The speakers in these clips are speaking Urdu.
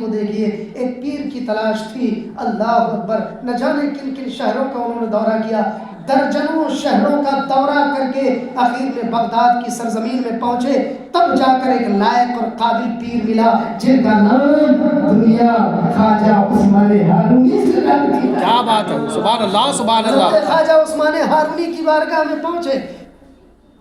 کو دیکھیے، ایک پیر کی تلاش تھی، اللہ اکبر، نہ جانے کن کن شہروں کا انہوں نے دورہ کیا، درجنوں شہروں کا دورہ کر کے آخر میں بغداد کی سرزمین میں پہنچے، تب جا کر ایک لائق اور قابل پیر ملا جن کا نام دنیا خواجہ عثمان ہارونی سے رکھ دیا۔ کیا بات ہے، سبحان اللہ سبحان اللہ۔ حضرت خواجہ عثمان ہارونی کی بارگاہ میں پہنچے،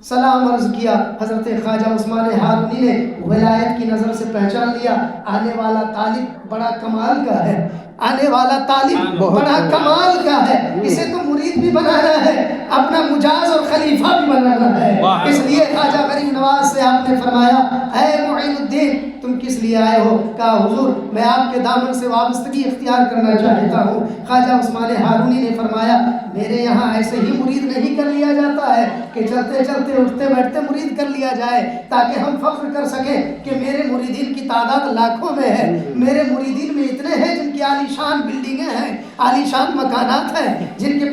سلام عرض کیا، حضرت خواجہ عثمان ہارونی نے ولایت کی نظر سے پہچان لیا، آنے والا طالب بڑا کمال کا ہے، آنے والا طالب بڑا کمال کا ہے، اسے تو مرید بھی بنانا ہے، اپنا مجاز اور خلیفہ بھی بنانا ہے۔ اس لیے خواجہ غریب نواز سے آپ نے فرمایا، اے معین الدین تم کس لیے آئے ہو؟ کہا حضور میں آپ کے دامن سے وابستگی اختیار کرنا چاہتا ہوں۔ خواجہ عثمان ہارونی نے فرمایا، میرے یہاں ایسے ہی مرید نہیں کر لیا جاتا ہے کہ چلتے چلتے اٹھتے بیٹھتے مرید کر لیا جائے، تاکہ ہم فخر کر سکیں کہ میرے مریدین کی تعداد لاکھوں میں ہے، میرے مریدین میں اتنے ہیں جن کی عالی شان بلڈنگیں ہیں، عالی شان مکانات ہیں، جن کے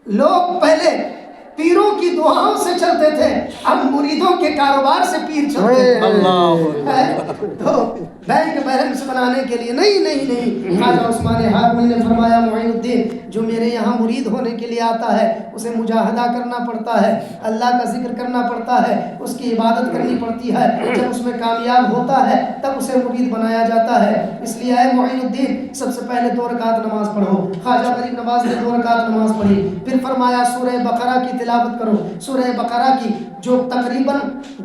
لوگ پہلے پیروں کی دعاؤں سے چلتے تھے، اب مریدوں کے کاروبار سے پیر چلتے ہیں۔ تو بینک بیلنس بنانے کے لیے نہیں، خواجہ عثمان ہارونی نے فرمایا، معین الدین جو میرے یہاں مرید ہونے کے لیے آتا ہے اسے مجاہدہ کرنا پڑتا ہے، اللہ کا ذکر کرنا پڑتا ہے، اس کی عبادت کرنی پڑتی ہے، جب اس میں کامیاب ہوتا ہے تب اسے مرید بنایا جاتا ہے۔ اس لیے اے معین الدین سب سے پہلے 2 رکعت نماز پڑھو۔ خواجہ غریب نواز نے 2 رکعت نماز پڑھی، پھر فرمایا سورہ بقرہ کی تلاوت کرو، سورہ بقرہ کی جو تقریباً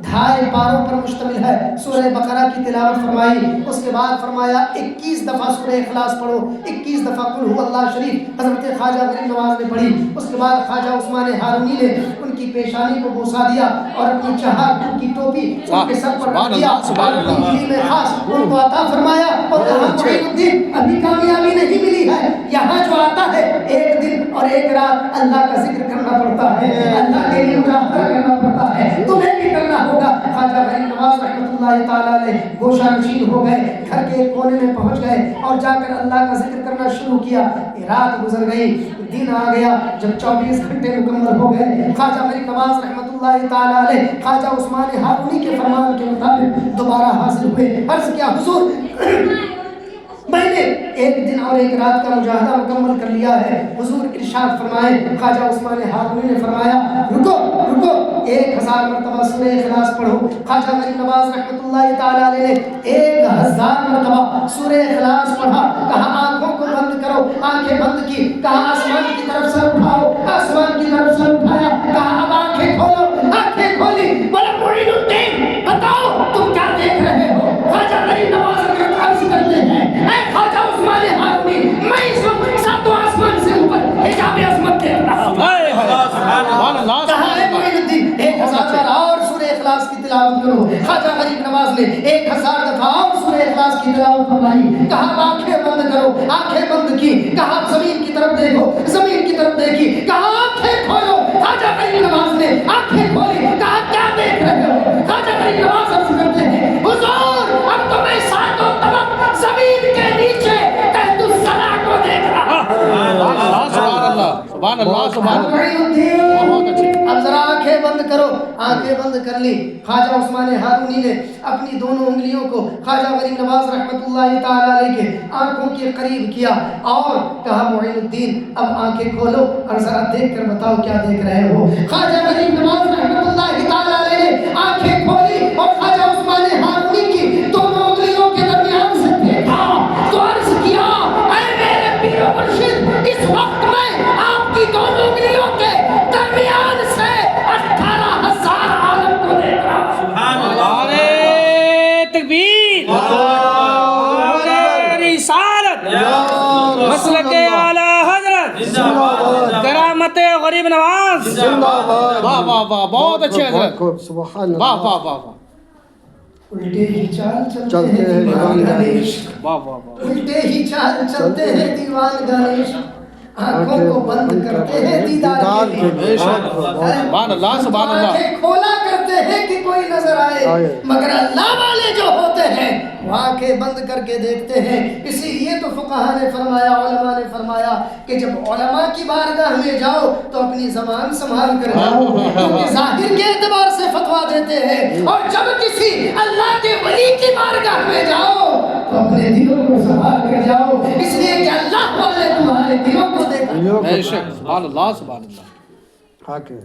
2.5 پاروں پر مشتمل ہے، سورہ بقرہ کی تلاوت فرمائی۔ اس کے بعد فرمایا 21 دفعہ سورہ اخلاص پڑھو، 21 دفعہ قل هو اللہ شریف حضرت خواجہ غریب نواز نے پڑھی۔ اس کے بعد خواجہ عثمان ہارونی نے ان کی پیشانی کو بوسا دیا اور اپنی چہار ان کی ٹوپی ان کے سر پر رکھ دیا، اپنی میں خاص ان کو عطا فرمایا اور کہا معین الدین ابھی کامیابی نہیں ملی ہے، یہاں جو آتا ہے ایک دن اور ایک رات اللہ کا ذکر کرنا پڑتا ہے، اللہ کے لیے مجاہدہ کرنا پڑتا ہے، تمہیں بھی کرنا ہوگا۔ خواجہ غریب نواز رحمۃ اللہ تعالیٰ علیہ گوشہ نشین ہو گئے، گھر کے ایک کونے میں پہنچ گئے اور جا کر اللہ کا ذکر کرنا شروع کیا۔ رات گزر گئی، دن آ گیا، جب 24 گھنٹے مکمل ہو گئے، خواجہ غریب نواز رحمۃ اللہ تعالیٰ علیہ خواجہ عثمان ہارونی کے فرمان کے مطابق دوبارہ حاضر ہوئے۔ عرض کیا حضور میں نے ایک دن اور ایک رات کا مجاہدہ مکمل کر لیا ہے، حضور ارشاد فرمائے۔ خواجہ عثمان ہارونی نے فرمایا رکو 1000 مرتبہ سورہ اخلاص پڑھو۔ خواجہ غریب نواز رحمۃ اللہ تعالیٰ علیہ نے 1000 مرتبہ سورہ اخلاص پڑھا، کہا آنکھوں کو بند کرو، آنکھیں بند کی، کہا آسمان کی طرف سر اٹھاؤ، آسمان کی طرف سر اٹھایا، کہا اب آنکھیں کھولو، آنکھیں کھولی، بولا معین الدین بتاؤ تم کیا دیکھ رہے ہو؟ خواجہ غریب نواز عرض کرتے ہیں، اے خواجہ عثمان ہارونی میں اس وقت 7 آسمان سے اوپر حجاب عظمت دیکھ رہا ہوں۔ کہا اے معین الدین 1000 بار اور سورہ اخلاص کی تلاوت کرو۔ خواجہ غریب نواز نے 1000 دفعہ اور سورہ اخلاص کی تلاوت فرمائی، کہا آنکھیں بند کرو، آنکھیں بند کی، کہا زمین کی طرف دیکھو، زمین کی طرف دیکھی، کہا آنکھیں کھولو۔ خواجہ غریب نواز نے آنکھیں کھولی، کہا کیا دیکھ رہے ہو؟ خواجہ غریب نواز عرض کرتے ہیں حضور اب تو میں 7 طبق زمین کے نیچے تحت الثری کو دیکھ رہا ہوں۔ سبحان اللہ سبحان اللہ۔ اب ذرا آنکھیں بند کرو، آنکھیں بند کر لی۔ خواجہ عثمان ہارونی نے اپنی دونوں انگلیوں کو خواجہ غریب نواز رحمۃ اللہ تعالیٰ علیہ کے آنکھوں کے قریب کیا اور کہا معین الدین اب آنکھیں کھولو اور ذرا دیکھ کر بتاؤ کیا دیکھ رہے ہو؟ خواجہ غریب نواز رحمۃ اللہ تعالیٰ علیہ نے آنکھیں کھولی اور خواجہ عثمان ہارونی کی دونوں انگلیوں کے درمیان سے دیکھا تو عرض کیا، اے میرے پیر و مرشد اس وقت میں آپ کی دونوں انگلیوں کے درمیان سے 18,000 عالم کو دیکھ رہا ہوں۔ سبحان اللہ، تکبیر، رسالت، مسلک اعلی حضرت، کرامت غریب نواز، واہ واہ واہ، بہت اچھے حضرت، واہ واہ واہ واہ، الٹے ہی چال چلتے ہیں دیوان گنیش، واہ واہ واہ، الٹے ہی چال چلتے ہیں دیوان گنیش، آنکھوں کو بند کرتے ہیں دیدار کے لیے، سبحان اللہ سبحان اللہ، آنکھیں کھولا کرتے ہیں کہ کوئی نظر آئے، مگر اللہ والے جو ہوتے ہیں وہ آنکھیں بند کر کے دیکھتے ہیں۔ اسی لیے تو فقہاء نے فرمایا، علماء نے فرمایا کہ جب علماء کی بارگاہ میں جاؤ تو اپنی زبان سنبھال کر جاؤ، کیونکہ ظاہر کے اعتبار سے فتویٰ دیتے ہیں، اور جب کسی اللہ کے ولی کی بارگاہ میں جاؤ تو اپنے دلوں کو بے شک سبحان اللہ سبحان اللہ حق ہے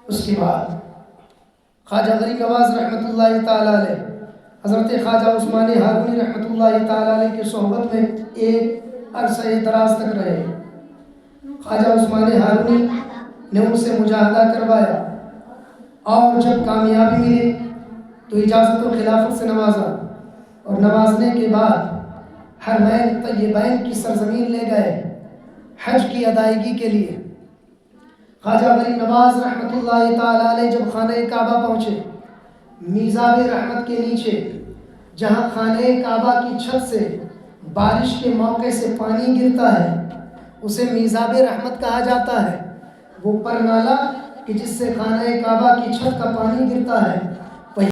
اس کے بعد خواجہ غریب نواز رحمۃ اللہ تعالیٰ علیہ حضرت خواجہ عثمان ہارونی رحمۃ اللہ تعالیٰ علیہ کی صحبت میں ایک عرصہ دراز تک رہے. خواجہ عثمان ہارونی نے ان سے مجاہدہ کروایا اور جب کامیابی ملی تو اجازت و خلافت سے نوازا اور نوازنے کے بعد حرمین طیبین کی سرزمین لے گئے حج کی ادائیگی کے لیے. خواجہ غریب نواز رحمۃ اللہ تعالیٰ علیہ جب خانہ کعبہ پہنچے میزاب رحمت کے نیچے جہاں خانہ کعبہ کی چھت سے بارش کے موقع سے پانی گرتا ہے اسے میزاب رحمت کہا جاتا ہے. وہ پرنالہ کہ جس سے خانہ کعبہ کی چھت کا پانی گرتا ہے